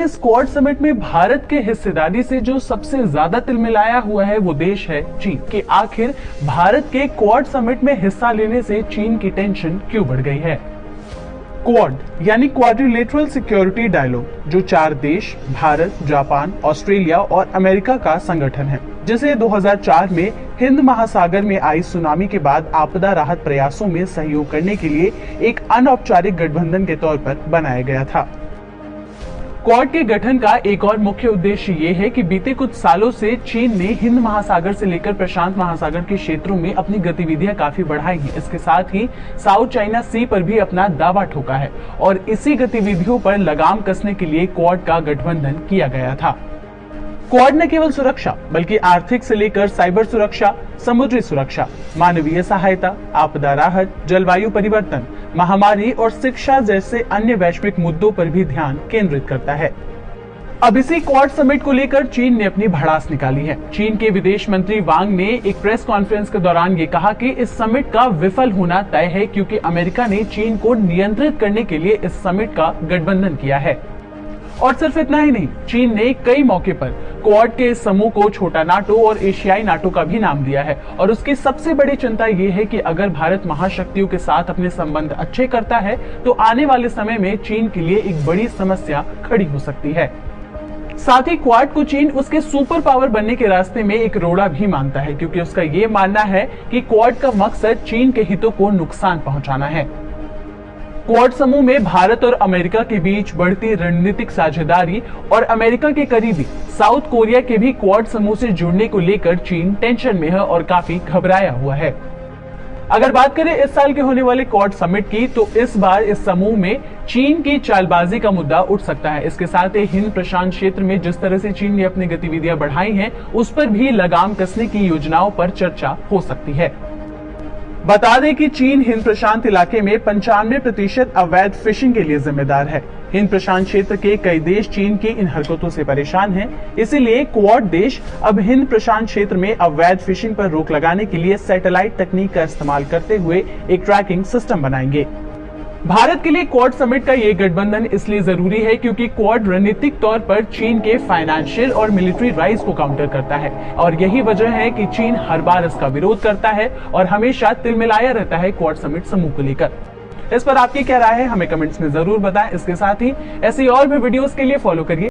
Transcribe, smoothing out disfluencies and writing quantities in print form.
इस quad summit में भारत के हिस्सेदारी से जो सबसे ज्यादा तिलमिलाया हुआ है वो देश है चीन। कि आखिर भारत के क्वाड समिट में हिस्सा लेने से चीन की टेंशन क्यों बढ़ गई है। क्वाड यानी क्वाड्रिलेटरल सिक्योरिटी डायलॉग, जो 4 देश भारत, जापान, ऑस्ट्रेलिया और अमेरिका का संगठन है, जिसे 2004 में हिंद महासागर में आई सुनामी के बाद आपदा राहत प्रयासों में सहयोग करने के लिए एक अनौपचारिक गठबंधन के तौर पर बनाया गया था। क्वाड के गठन का एक और मुख्य उद्देश्य ये है कि बीते कुछ सालों से चीन ने हिंद महासागर से लेकर प्रशांत महासागर के क्षेत्रों में अपनी गतिविधियां काफी बढ़ाई हैं। इसके साथ ही साउथ चाइना सी पर भी अपना दावा ठोका है और इसी गतिविधियों पर लगाम कसने के लिए क्वाड का गठबंधन किया गया था। क्वाड न केवल सुरक्षा बल्कि आर्थिक से लेकर साइबर सुरक्षा, समुद्री सुरक्षा, मानवीय सहायता, आपदा राहत, जलवायु परिवर्तन, महामारी और शिक्षा जैसे अन्य वैश्विक मुद्दों पर भी ध्यान केंद्रित करता है। अब इसी क्वाड समिट को लेकर चीन ने अपनी भड़ास निकाली है। चीन के विदेश मंत्री वांग ने एक प्रेस कॉन्फ्रेंस के दौरान ये कहा कि इस समिट का विफल होना तय है क्योंकि अमेरिका ने चीन को नियंत्रित करने के लिए इस समिट का गठबंधन किया है। और सिर्फ इतना ही नहीं, चीन ने कई मौके पर क्वाड के इस समूह को छोटा नाटो और एशियाई नाटो का भी नाम दिया है और उसकी सबसे बड़ी चिंता ये है कि अगर भारत महाशक्तियों के साथ अपने संबंध अच्छे करता है तो आने वाले समय में चीन के लिए एक बड़ी समस्या खड़ी हो सकती है। साथ ही क्वाड को चीन उसके सुपर पावर बनने के रास्ते में एक रोड़ा भी मानता है क्योंकि उसका ये मानना है कि क्वाड का मकसद चीन के हितों को नुकसान पहुंचाना है। क्वाड समूह में भारत और अमेरिका के बीच बढ़ती रणनीतिक साझेदारी और अमेरिका के करीबी साउथ कोरिया के भी क्वाड समूह से जुड़ने को लेकर चीन टेंशन में है और काफी घबराया हुआ है। अगर बात करें इस साल के होने वाले क्वाड समिट की, तो इस बार इस समूह में चीन की चालबाजी का मुद्दा उठ सकता है। इसके साथ ही हिंद प्रशांत क्षेत्र में जिस तरह से चीन ने अपनी गतिविधियां बढ़ाई हैं, उस पर भी लगाम कसने की योजनाओं पर चर्चा हो सकती है। बता दें कि चीन हिंद प्रशांत इलाके में 95% अवैध फिशिंग के लिए जिम्मेदार है। हिंद प्रशांत क्षेत्र के कई देश चीन की इन हरकतों से परेशान हैं, इसीलिए क्वाड देश अब हिंद प्रशांत क्षेत्र में अवैध फिशिंग पर रोक लगाने के लिए सैटेलाइट तकनीक का इस्तेमाल करते हुए एक ट्रैकिंग सिस्टम बनाएंगे। भारत के लिए क्वाड समिट का ये गठबंधन इसलिए जरूरी है क्योंकि क्वाड रणनीतिक तौर पर चीन के फाइनेंशियल और मिलिट्री राइज को काउंटर करता है और यही वजह है कि चीन हर बार इसका विरोध करता है और हमेशा तिलमिलाया रहता है क्वाड समिट समूह को लेकर। इस पर आपकी क्या राय है, हमें कमेंट्स में जरूर बताएं। इसके साथ ही ऐसी और भी वीडियोस के लिए फॉलो करिए